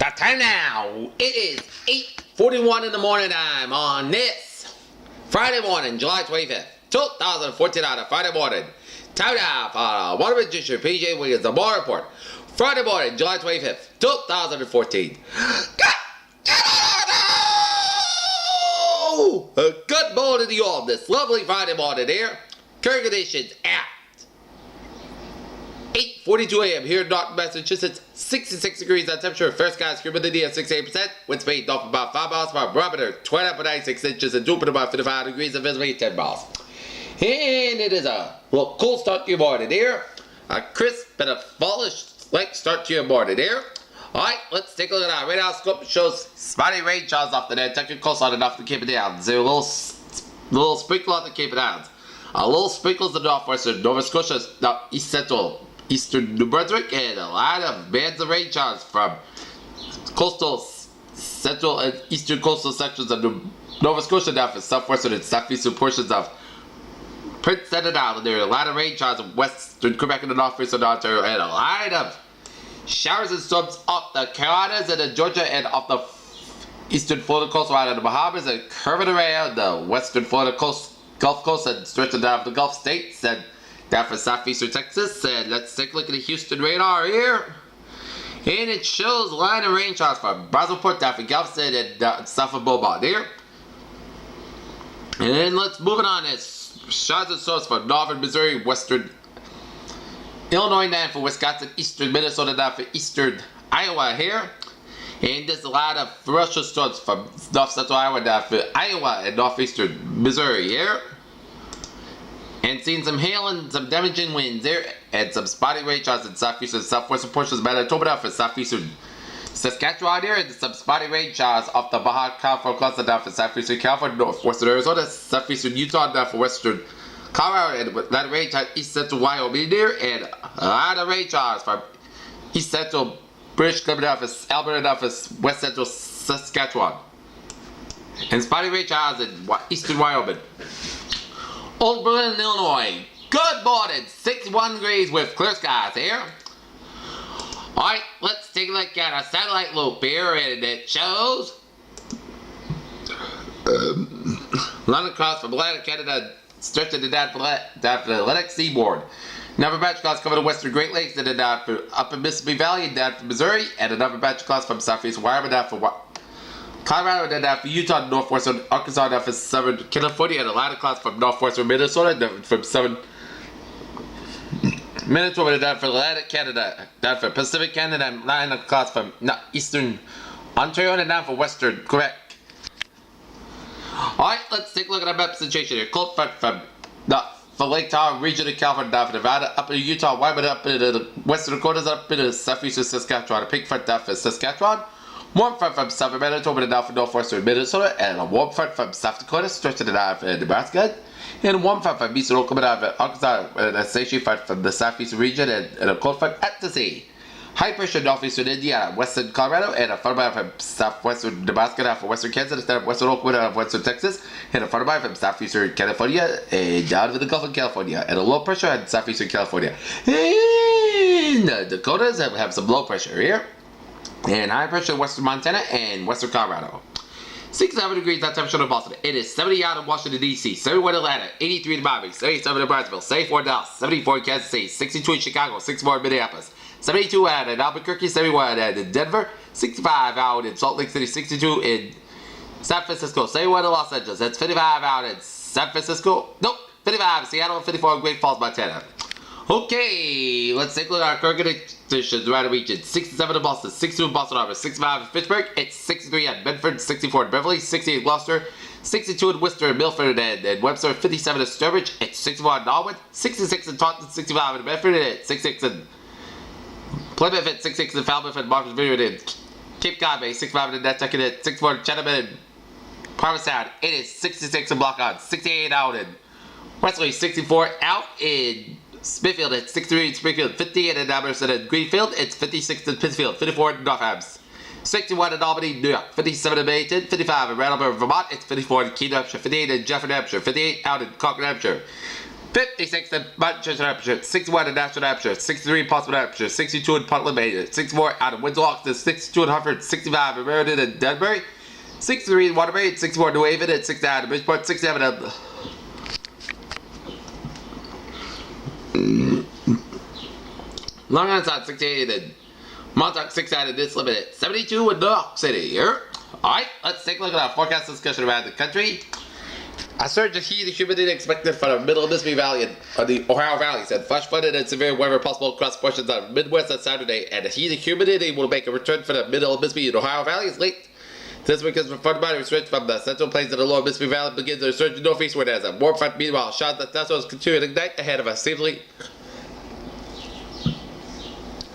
The time now, it is 8:41 in the morning time on this Friday morning, July 25th, 2014 on a Friday morning. Time now for Water Magician PJ Wiggins, the Ball Report. Friday morning, July 25th, 2014. A good morning to you all this lovely Friday morning here. Current conditions at 8:42 a.m. here in Norton, Massachusetts. 66 degrees on temperature. Fair skies, humidity at 68%. Wind speed off about 5 miles per hour. Barometer 29.96 inches and dew point about 55 degrees and visibility 10 miles. And it is a little cool start to your morning here. A crisp and a fallish like start to your morning here. Alright, let's take a look at our radar scope. It shows spotty rain showers off the Nantucket coastline and off the Cape of Downs. There are a little sprinkle on the Cape of Downs. A little sprinkles in the northwestern Nova Scotia, east central eastern New Brunswick, and a lot of bands of rain showers from coastal central and eastern coastal sections of Nova Scotia down for southwestern and southeastern portions of Prince Edward Island. There are a lot of rain showers in western Quebec and the northwestern Ontario, and a lot of showers and storms off the Carolinas and the Georgia and off the eastern Florida coastline of the Bahamas and curving around the western Florida Gulf Coast and stretching down the Gulf states and down for southeastern Texas. And let's take a look at the Houston radar here. And it shows a line of rain showers from Brazosport down for Galveston and south of Beaumont here. And then let's move it on. It's showers and storms for northern Missouri, western Illinois down for Wisconsin, eastern Minnesota down for eastern Iowa here. And there's a lot of ferocious storms from north central Iowa down for Iowa and northeastern Missouri here. And seeing some hail and some damaging winds there, and some spotty rain showers in southeastern and southwestern portions of Manitoba down for southeastern Saskatchewan here, and some spotty rain showers off the Baja California cluster down for southeastern California, northwestern Arizona, southeastern Utah down for western Colorado, and a lot of rain showers east central Wyoming there, and a lot of rain showers from east central British Columbia down for Alberta down for west central Saskatchewan, and spotty rain showers in eastern Wyoming. Old Berlin, Illinois. Good morning. 61 degrees with clear skies here. Alright, let's take a look at our satellite loop here, and it shows London across from Atlantic Canada, stretching to down for the Atlantic seaboard. Another batch of clouds coming to western Great Lakes, and then down for upper Mississippi Valley, and down for Missouri, and another batch of clouds from southeast Wyoming down for Colorado, and then down for Utah, northwestern Arkansas, down for southern California, and a lot of clouds from northwestern Minnesota, down from southern Manitoba, down for Atlantic Canada, down for Pacific Canada, and line of clouds from eastern Ontario, and down for western Quebec. Alright, let's take a look at our map situation here. Cold front from Lake Tahoe region of California, down for Nevada, up into Utah, Wyoming, up into the western Dakotas, up into southeastern Saskatchewan, a pink front down for Saskatchewan. Warm front from southern Manitoba to down for northwestern Minnesota, and a warm front from South Dakota stretching down for Nebraska, and a warm front from eastern Oklahoma down for Arkansas, and a station front from the southeastern region, and a cold front at the sea. High pressure northeastern Indiana, western Colorado, and a front from southwestern Nebraska down for western Kansas, instead of western Oklahoma down for western Texas, and a front from southeastern California, and down to the Gulf of California, and a low pressure in southeastern California. And the Dakotas have some low pressure here. And high pressure in western Montana and western Colorado. 67 degrees on temperature in Boston. It is 70 out in Washington, D.C., 71 in Atlanta, 83 in Miami, 77 in Brownsville, 74 in Dallas, 74 in Kansas City, 62 in Chicago, 64 in Minneapolis, 72 out in Albuquerque, 71 in Denver, 65 out in Salt Lake City, 62 in San Francisco, 71 in Los Angeles. That's 55 out in San Francisco. Nope, 55 in Seattle, 54 in Great Falls, Montana. Okay, let's take a look at our current conditions around the region. 67 in Boston, 62 in Boston Harbor, 65 in Pittsburgh, it's 63 at Bedford, 64 in Beverly, 60 in Gloucester, 62 in Worcester, Milford, and Webster, 57 in Sturbridge, it's 61 in Norwood, 66 in Taunton, 65 in Bedford, and it's 66 in Plymouth, it's 66 in Falmouth, and Martha's Vineyard, and Cape Cod Bay, 65 in Nantucket, and 64 in Chatham, and Provincetown. It is 66 in Block Island, 68 out in Wesley, 64 out in Smithfield, it's 63 in Springfield, 58 in Amherst and Greenfield, it's 56 in Pittsfield, 54 in Northampton, 61 in Albany, New York, 57 in Bennington, 55 in Randolph, Vermont, it's 54 in Keene, New Hampshire, 58 in Jefferson, New Hampshire, 58 out in Concord, New Hampshire, 56 in Manchester, Hampshire, 61 in Nashville, Hampshire, 63 in Portsmouth, Hampshire, 62 in Portland, Maine, 64 out of Windsor, 62 in Hartford, 65 in Meriden and Denbury, 63 in Waterbury, 64 in New Haven, and 69 in Bridgeport, 67 in Long Island, 68 in Montauk, 69 in this limited, 72 in New York City here. Alright, let's take a look at our forecast discussion around the country. A surge of heat and humidity expected for the middle of Mississippi Valley and the Ohio Valley said flash flooded and severe weather possible across portions of the Midwest on Saturday, and the heat and humidity will make a return for the middle of Mississippi and Ohio Valley is late. This week is referred by research from the central plains of the lower Mississippi Valley begins to resurge northeastward as a warm front. Meanwhile, shots that Tesla is continuing to ignite ahead of a seasonally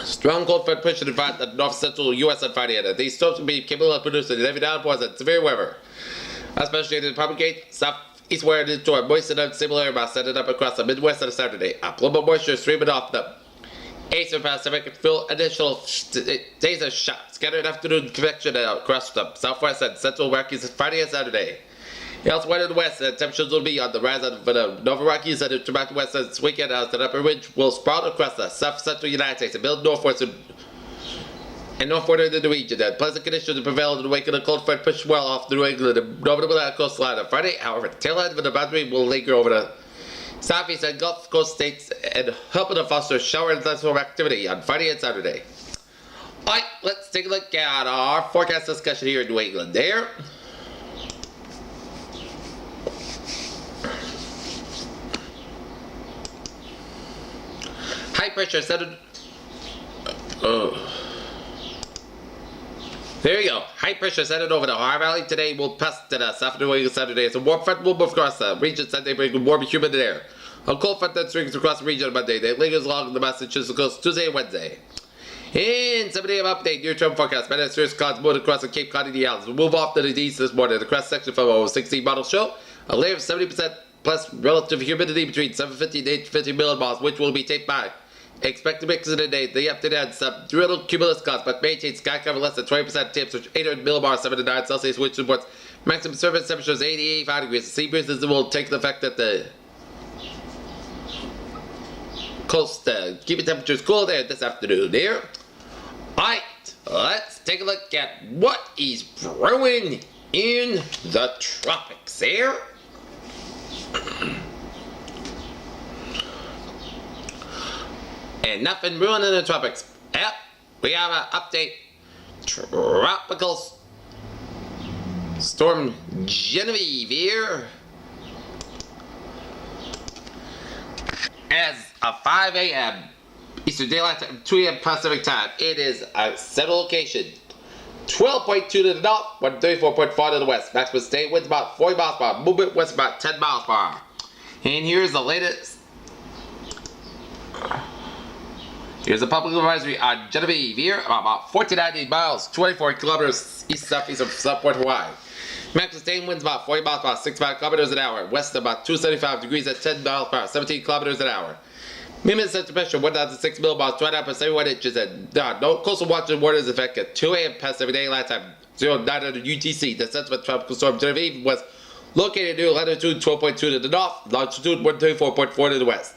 strong cold front pushing in front of the north central U.S. on Friday, and these storms will be capable of producing heavy downpours and severe weather, especially in the propagate southeastward into a moist and unstable air mass setting up across the Midwest on Saturday. A plume of moisture streaming off the eastern Pacific and fill additional days of scattered afternoon convection across the southwest and central Rockies Friday and Saturday. Elsewhere in the west, the temperatures will be on the rise for the Nova Rockies and the west this weekend as the upper ridge will sprout across the south-central United States and build northwards and northward into the region. And pleasant conditions prevail in the wake of the cold front push well off New England and over the coastline on Friday. However, the tail end of the boundary will linger over the southeast and Gulf Coast states and helping to foster shower and thunderstorm activity on Friday and Saturday. Alright, let's take a look at our forecast discussion here in New England there. High pressure centered. There you go. High pressure centered over the Ohio Valley today will pass to the south of New England Saturday. As a warm front will move across the region Sunday, bringing warm and humid air. A cold front that swings across the region on Monday. That lingers along the Massachusetts coast Tuesday and Wednesday. In 7 a.m. update, near-term forecast. Ministers clouds moving across the Cape Cod and the Islands. We'll move off to the east this morning. The cross section from over 60 model show a layer of 70% plus relative humidity between 750 and 850 millimoles, which will be taped by. Expect to mix in the day. The afternoon some little cumulus clouds, but maintain sky cover less than 20% temps, which 800 millibars, 7 to 9 Celsius, which supports maximum surface temperatures 85 degrees. The sea breezes will take the effect at the coast, keeping temperatures cool there this afternoon here. Alright, let's take a look at what is brewing in the tropics here. And nothing brewing in the tropics. Yep, we have an update. Tropical storm Genevieve here. As of 5 a.m. Eastern Daylight Time, 2 a.m. Pacific Time, it is a settled location. 12.2 to the north, 134.4 to the west. Maximum state winds about 40 miles per hour. Movement west about 10 miles per hour. And here's the latest. Here's a public advisory on Genevieve here, about 1490 miles, 24 kilometers east-southeast of South Point, Hawaii. Maximum sustained winds about 40 miles per hour, 65 kilometers an hour. West about 275 degrees at 10 miles per hour, 17 kilometers an hour. Minimum central pressure 1,006 millibars, 29.71 inches, and no coastal waters and waters effect at 2 a.m. Pacific Daylight Time, 0900 UTC. The center of tropical storm Genevieve was located near latitude 12.2 to the north, longitude 134.4 to the west.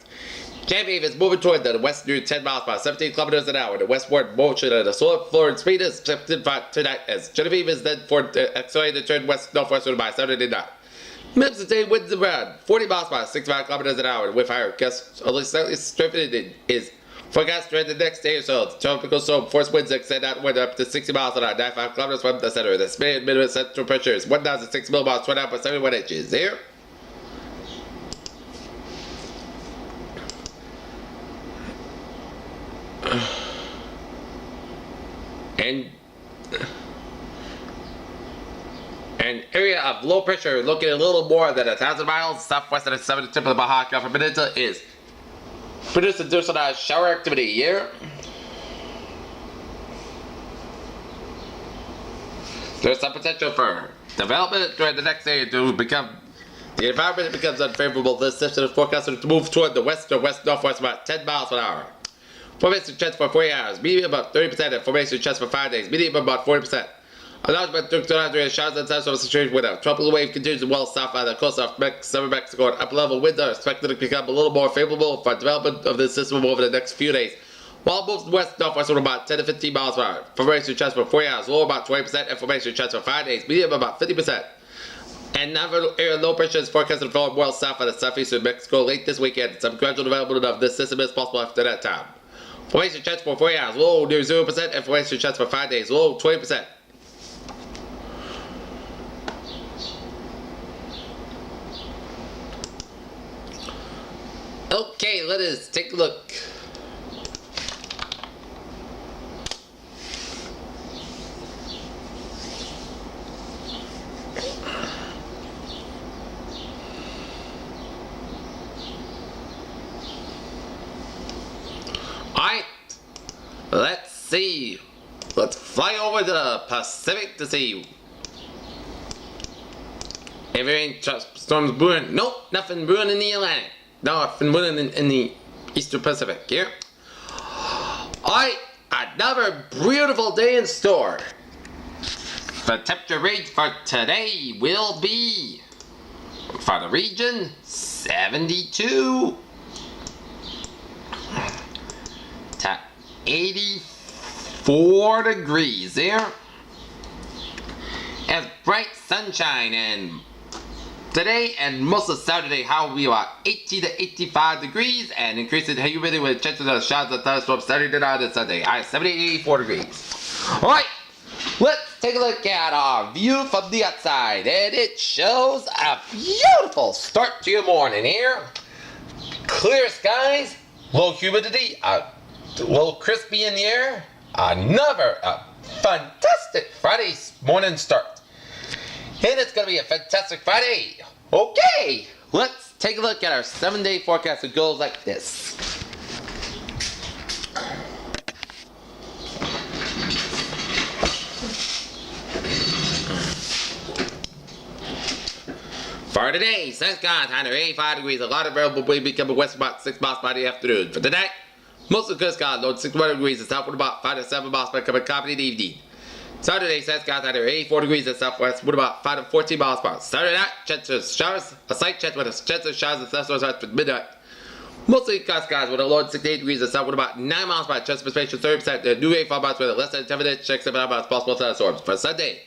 Genevieve is moving toward the west near 10 miles per hour, 17 kilometers an hour. The westward motion of the solar floor speed is expected tonight as Genevieve is then accelerated to turn west-northwestward by Saturday night. Minimum sustained winds around 40 miles per hour, 65 kilometers an hour. With higher gusts only slightly strengthening is forecast during the next day or so. The tropical storm force winds extend outward up to 60 miles an hour, 95 kilometers from the center. The estimated minimum central pressure is 1,006 millibars, 29.71 inches. Here. An area of low pressure located a little more than 1,000 miles southwest of the southern tip of the Baja California Peninsula is producing dusty shower activity here. There's some potential for development during the next day to become the environment becomes unfavorable. This system is forecasted to move toward the west or west-northwest about 10 miles per hour. Formation chance for 40 hours, medium about 30%, and formation chance for 5 days, medium about 40%. Announcement took to shots and tests of a situation with a tropical wave continues well south of the coast of southern Mexico. And upper-level winds are expected to become a little more favorable for development of this system over the next few days. While moves west-northwest at about 10 to 15 miles per hour. Formation chance for 4 hours, low about 20%, and formation chance for 5 days, medium about 50%. And non-area low pressure is forecasted to form well south of the southeast of Mexico late this weekend. Some gradual development of this system is possible after that time. Formation chance for 4 hours, low near 0%, and formation chance for 5 days, low 20%. Okay, let us take a look. Alright, let's see. Let's fly over the Pacific to see if any storms brewing. Nope, nothing brewing in the Atlantic. Nothing brewing in the Eastern Pacific here. Alright, another beautiful day in store. The temperature range for today will be, for the region, 72 to 84 degrees there. As bright sunshine and today and most of Saturday, how will be about 80 to 85 degrees and increasing humidity with chances of showers and thunderstorms Saturday night and Sunday. 70 to 84 degrees. Alright, let's take a look at our view from the outside. And it shows a beautiful start to your morning here. Clear skies, low humidity, a little crispy in the air. Another fantastic Friday morning start. And it's going to be a fantastic Friday. Okay, let's take a look at our 7-day forecast. It goes like this. For today, sun skies under 85 degrees. A lot of variable wind becoming west about 6 miles by the afternoon. For tonight, most of the good skies low 61 degrees and southward about 5 to 7 miles by coming copy in the evening. Saturday, sun skies under 84 degrees in southwest with about 5 to 14 miles per hour. Saturday night, chance of showers, a slight chance with a chance of showers and thunderstorms after midnight. Mostly cloudy skies with a low 68 degrees and south with about 9 miles per hour. Chance of precipitation 30%. The new rainfall amounts with less than 10 minutes. Check 7 miles possible thunderstorms. For Sunday,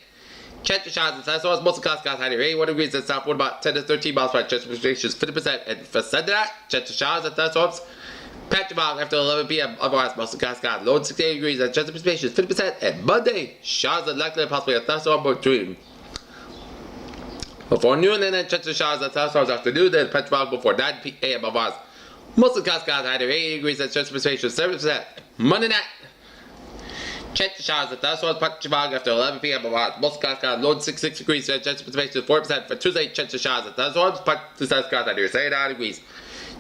chance of showers and thunderstorms. Mostly cloudy skies under 81 degrees and south with about 10 to 13 miles per hour. Chance of precipitation 50%. And for Sunday night, chance of showers and thunderstorms. Patch of fog after 11 p.m. Otherwise, mostly cloudy skies. Low 68 degrees and chance of precipitation 50%. And Monday, showers are likely and possibly a thunderstorm between before noon and then chance of showers and thunderstorms afternoon. Then patch of fog before 9 p.m. Otherwise, mostly cloudy skies either 80 degrees and chance of precipitation 7%. Monday night, chance of showers and thunderstorms. Patch of fog after 11 p.m. Otherwise, mostly cloudy skies. Low 66 degrees and chance of precipitation 4%. For Tuesday, chance of showers and thunderstorms. Patch of skies either 79 degrees.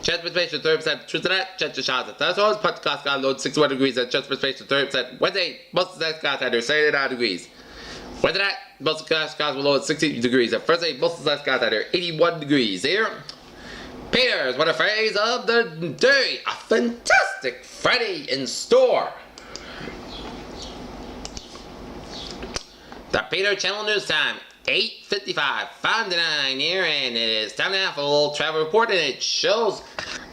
Chance of precipitation 30%. Tuesday night, chance of showers and thunderstorms. Patch of skies low 61 degrees and chance of precipitation 30%. Wednesday, most of the skies either 79 degrees. Wednesday night, most of the skies will low at 60 degrees. And Thursday, most of the skies either 81 degrees. Here, Peters, what a phrase of the day. A fantastic Friday in store. The Peter Channel News Time. 8:55, 5 to 9 here, and it is time now for a little travel report, and it shows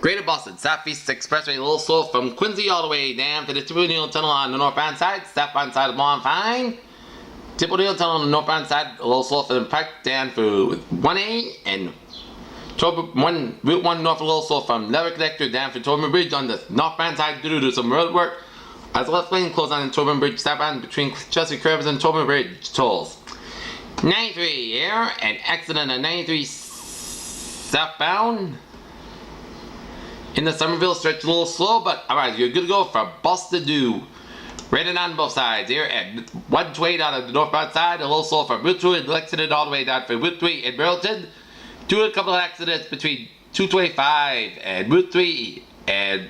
Greater Boston Southeast Expressway a little slow from Quincy all the way down to the Temple Neal Tunnel on the northbound side, southbound side of Long Pine. Temple Neal Tunnel on the northbound side, a little slow from the Pike down for 1A, and Route 1 north a little slow from Lever Connector down for Tobin Bridge on the northbound side due to some road work. As left lane closed on the Tobin Bridge southbound between Chelsea Curves and Tobin Bridge tolls. 93 here, an accident on 93 southbound. In the Somerville stretch a little slow, but alright, you're good to go for Boston Due. Rated on both sides here at 128 out of the northbound side, a little slow from Route 2 and Lexington all the way down for Route 3 in Burlington. A couple of accidents between 225 and Route 3, and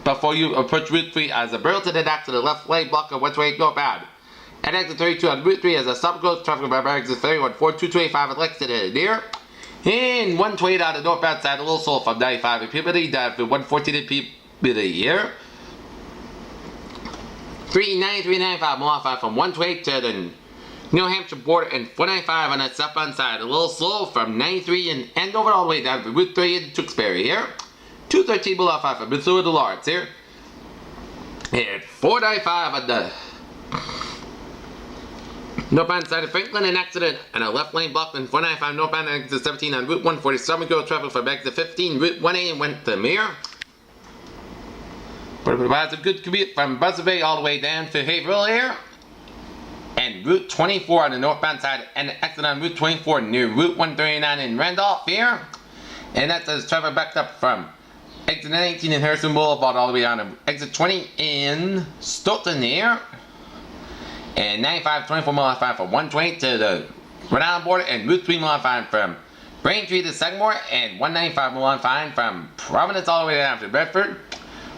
before you approach Route 3 as a Burlington and accident left lane block of 128 northbound. And exit 32 on Route 3 as a stop goes traffic by exit 31 4225 at Lexington here. And 128 on the northbound side, a little slow from 95 in Peabody down to 114 in Peabody here. 39395 modified from 128 to the New Hampshire border and 495 on that southbound side. A little slow from 93 in Andover all the way down to Route 3 in Tewksbury here. 213 below 5 from Missouri to Lawrence here. And 495 on the northbound side of Franklin, an accident and a left lane blocked in 495 northbound exit 17 on Route 140. Summer Grove traffic from exit 15, Route 1A and went to Mere. But it provides a good commute from Buzzard Bay all the way down to Haverhill here. And Route 24 on the northbound side and an accident on Route 24 near Route 139 in Randolph here. And that says traffic backed up from exit 19 in Harrison Boulevard all the way down to exit 20 in Stoughton here. And 95 24 mile line from 120 to the Rhode Island border, and Route 3 mile line from Braintree to Sagamore, and 195 mile line from Providence all the way down to Bedford.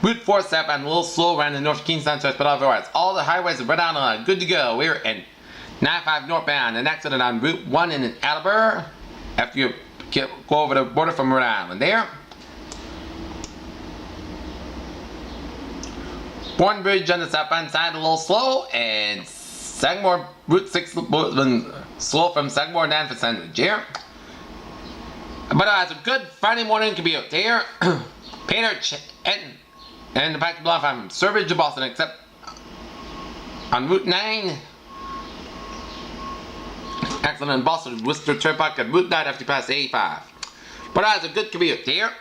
Route 4 southbound a little slow around the North Kingstown stretch, but otherwise all the highways are Rhode Island good to go. We're in 95 northbound, an accident on Route 1 in Attleboro after you go over the border from Rhode Island there. Bourne Bridge on the southbound side a little slow, and Sagamore Route 6 slow from Sagamore down to Sandwich here. But it's a good Friday morning commute here. Peter and the package block from Sturbridge to Boston, except on Route 9. Accident in Boston, Worcester Turnpike at Route 9 after you pass 85. But it's a good commute here.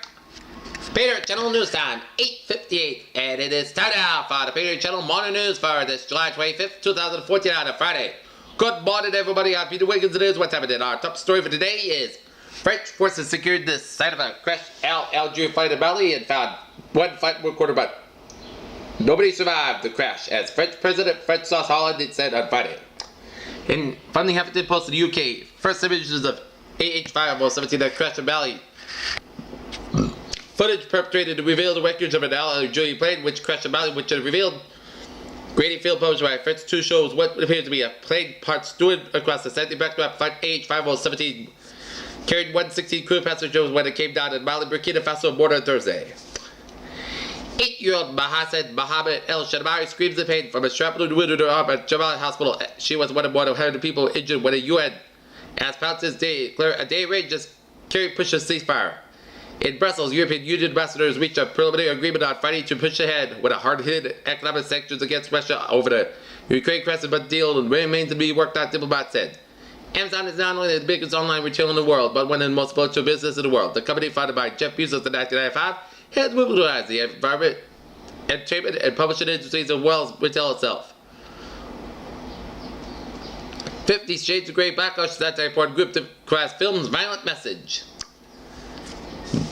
Patriot Channel News Time, 8:58, and it is time now for the Patriot Channel Morning News for this July 25th, 2014 on a Friday. Good morning, everybody. I'm Peter Wiggins. It is what's happening. Our top story for today is French forces secured the site of a crashed Algeria flight in Mali and found one flight recorder, but nobody survived the crash, as French President Francois Hollande said on Friday. And from the Huffington Post in the UK, first images of AH-517 that crashed in Mali. Footage perpetrated to reveal the records of an Algeria plane which crashed in Mali, which had revealed grainy field published by French 2 shows what appears to be a plane part steward across the Atlantic backdrop. Flight AH-517 carried 116 crew passengers when it came down at Mali Burkina Faso border on Thursday. 8-year-old Mahased Mohammed El Shadmari screams in pain from a shrapnel wound to her arm at Jamal Hospital. She was one of more than 100 people injured when the UN asked Pounce's day a day range just push a ceasefire. In Brussels, European Union ambassadors reached a preliminary agreement on Friday to push ahead with a hard-hit economic sanctions against Russia over the Ukraine crisis, but the deal remains to be worked out, diplomats said. Amazon is not only the biggest online retailer in the world, but one of the most influential businesses in the world. The company, founded by Jeff Bezos in 1995, has mobilized the environment, entertainment, and publishing industries as well as retail itself. 50 Shades of Grey backlash anti-porn group to crash film's violent message.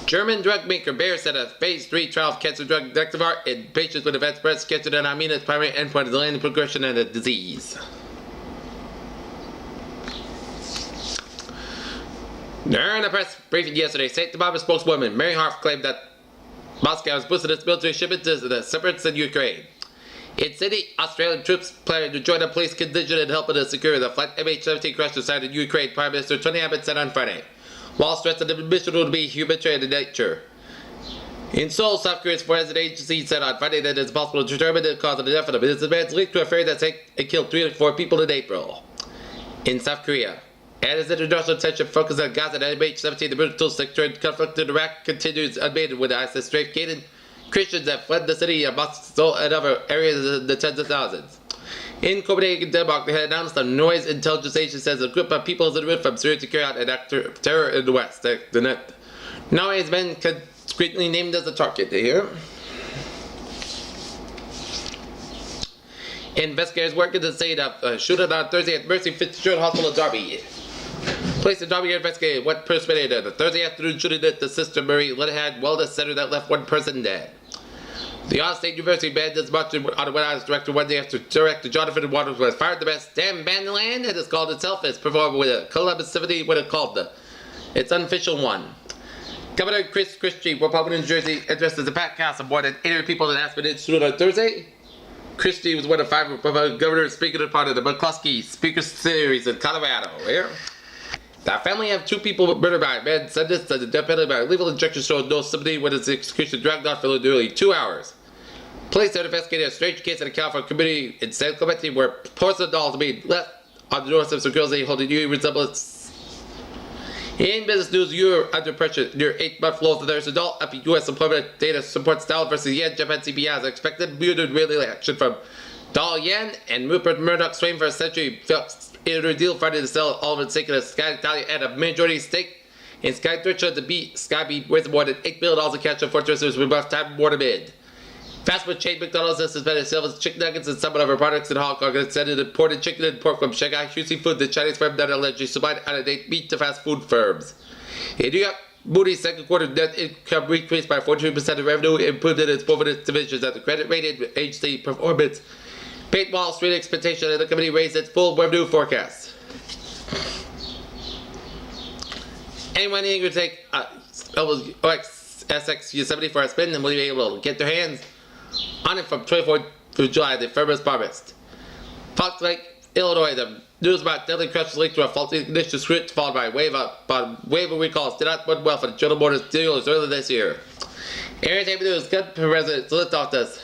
German drug maker Bayer said a phase 3 trial of cancer drug Dexavar in patients with advanced breast cancer did not mean its primary endpoint is delaying the progression of the disease. During a press briefing yesterday, State Department spokeswoman Mary Harf claimed that Moscow has boosted its military shipment to the separatists in Ukraine. In Sydney, Australian troops plan to join a police contingent in helping to secure the flight MH17 crash site in Ukraine, Prime Minister Tony Abbott said on Friday, while stressing the mission would be humanitarian in nature. In Seoul, South Korea's forensic agency said on Friday that it's possible to determine the cause of the death of the businessman linked to a ferry that sank and killed 3 or 4 people in April. In South Korea, as international attention focuses on Gaza and MH17, the brutal sectarian conflict in Iraq continues unabated, with ISIS strafed gated Christians that fled the city of Mosul and other areas in the tens of thousands. In Copenhagen, Denmark, they had announced a noise intelligence agency says a group of people is en route from Syria to carry out an act of terror in the west. Norway has been discreetly named as a target here. Investigators working to say that shooting on Thursday at Mercy Fitzgerald Hospital in Derby. Police in Derby investigated what precipitated the Thursday afternoon shooting at the Sister Mary Linehan Wellness Center that left 1 person dead. The Ohio State University band is marching on the White House director Wednesday after director Jonathan Waters was fired. The best damn band in the land, it has called itself, as performed with a Columbus Symphony, what it called its unofficial one. Governor Chris Christie, Republican New Jersey, addressed as a packed house of more than 800 people at Aspen Institute on Thursday. Christie was one of 5 Republican governors speaking as part of the McCluskey Speaker Series in Colorado. Here. The family of 2 people murdered by a man sentenced to the death penalty by lethal injection showed no sympathy when his execution dragged on for nearly 2 hours. Police have investigated a strange case in the California community in San Clemente where porcelain dolls being left on the doorsteps of girls they hold a new resemblance. In business news, euro under pressure near 8-month lows of their adult after U.S. employment data supports dollar versus yen. Japan CPI as expected. Muted real action from dollar yen, and Rupert Murdoch swing for a century in a deal Friday to sell all of its stake in a Sky Italia at a majority stake in Sky Twitcher to beat Sky B worth more than $8 billion in cash and Fortress was rebuffed time more to bid. Fast food chain McDonald's has suspended sales of chicken nuggets and some of our products in Hong Kong and said it imported chicken and pork from Shanghai Huxi Food, the Chinese firm that allegedly supplied out-of-date meat to fast food firms. In New York, Moody's second quarter net income increased by 42% of revenue, improved in its both of its divisions at the credit rating agency performance. Paid Wall Street expectation, and the company raised its full revenue forecast. Anyone needing to take SXU70 for a spin and will be able to get their hands on it from 24th through July, the firmest promised. Fox Lake, Illinois, the news about deadly crashes linked to a faulty ignition switch followed by wave of recalls did not went well for the General Motors dealers earlier this year. Entertainment news, gun president Liz Doctors.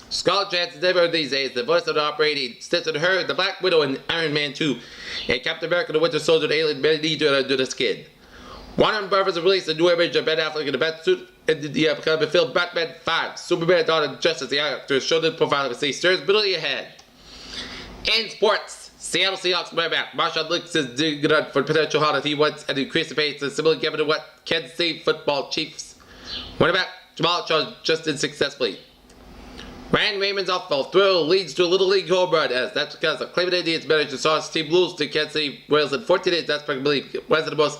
Scarlett Johansson never these days, the voice of the operating steps in her, the Black Widow in Iron Man 2, and Captain America the Winter Soldier, the alien men need to under the skin. Warner Brothers has released a new image of Ben Affleck in a Batsuit in the film Batman 5. Superman Dawn of Justice, the actor showed the profile of stirs ability ahead. In sports, Seattle Seahawks quarterback Marshawn Lynch is digging up for potential hot if he wants and increase the pace and similar given to what Kansas City football Chiefs quarterback Jamal Charles just did successfully. Ryan Raymond's off-ball throw leads to a Little League home run, as that's because the Cleveland Indians managed to saw his team lose to Kansas City Royals in 14 days. That's probably one of the most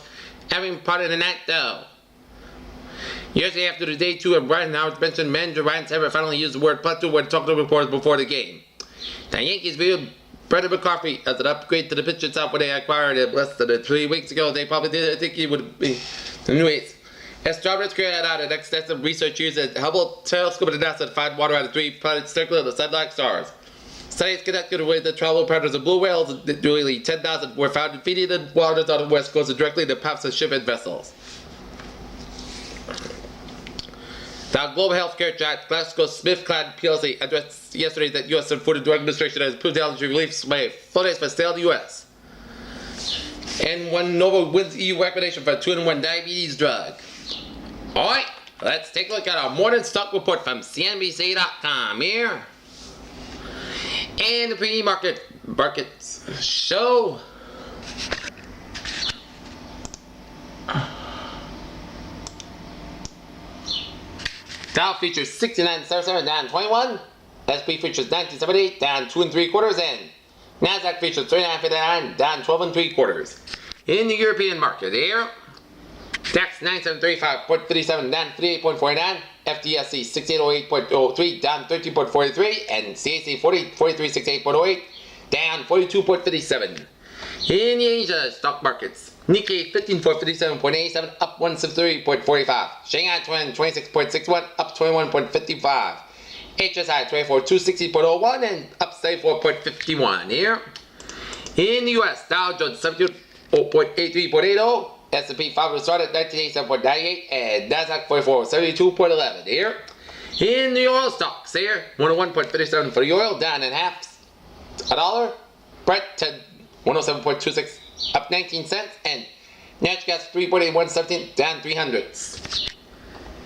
having part of the night though. Yesterday after the day 2 of Brian Howard's mentioned, manager Ryan Saber finally used the word plateau when talking to reporters before the game. The Yankees viewed Brendan McCarthy as an upgrade to the pitch itself when they acquired him less than 3 weeks ago. They probably didn't think he would be the new ace. As Astronomers carried out an extensive research using the Hubble telescope and NASA to find water out of 3 planets circling the sun-like stars. Studies conducted with the travel patterns of blue whales, nearly 10,000 were found in feeding the waters on the west coast and directly in the paths of ship and vessels. The global healthcare giant GlaxoSmithKline plc addressed yesterday that U.S. Food and Drug Administration has approved allergy relief by floodings for sale in the U.S. And one Novo wins EU recommendation for a 2-in-1 diabetes drug. Alright, let's take a look at our morning stock report from CNBC.com here. And the pre-markets show Dow features 69.77 down 21, SP features 19.78 down 2 3/4, and Nasdaq features 39.59 down 12 3/4. In the European market here, DAX 9735.37 down 38.49, FTSE 6808.03 down 13.43, and CAC 4368.08 down 42.57. In the Asia stock markets, Nikkei 15457.87 up 173.45, Shanghai 26.61 up 21.55, HSI 24260.01 and up 74.51 here. In the US, Dow Jones 72.83.80, S&P 500 started at 1987.98 and Nasdaq 4472.11 here. In the oil stocks here, 101.57 for the oil, down in half a dollar. Brent 107.26 up 19 cents, and natural gas 3.8117 down 300ths.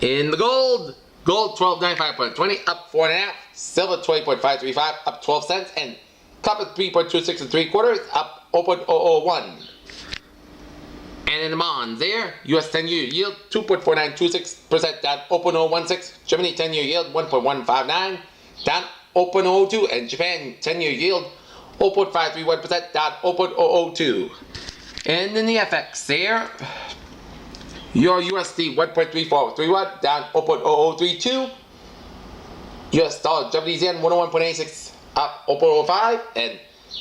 In the gold 1295.20 up 4.5, silver 20.535 up 12 cents, and copper 3.26 3/4 up 0.001. And in the bonds there, US 10-year yield 2.4926% down 0.016, Germany 10-year yield 1.159 down 0.002, and Japan 10-year yield 0.531% down 0.002. And in the FX there, your USD 1.3431 down 0.0032, US dollar Japanese yen 101.86 up 0.05, and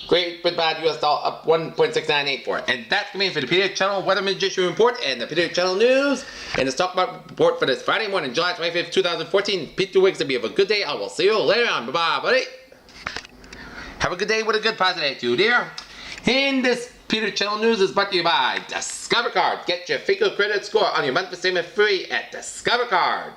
Great Britain US dollar up 1.6984. And that's coming in for the Peter Channel Weather Magician Report and the Peter Channel News and the stock market report for this Friday morning, July 25th, 2014. Peter Wicks, to be have a good day. I will see you later on. Bye-bye, buddy. Have a good day with a good positive attitude here. And this Peter Channel News is brought to you by Discover Card. Get your FICO credit score on your monthly statement free at Discover Card.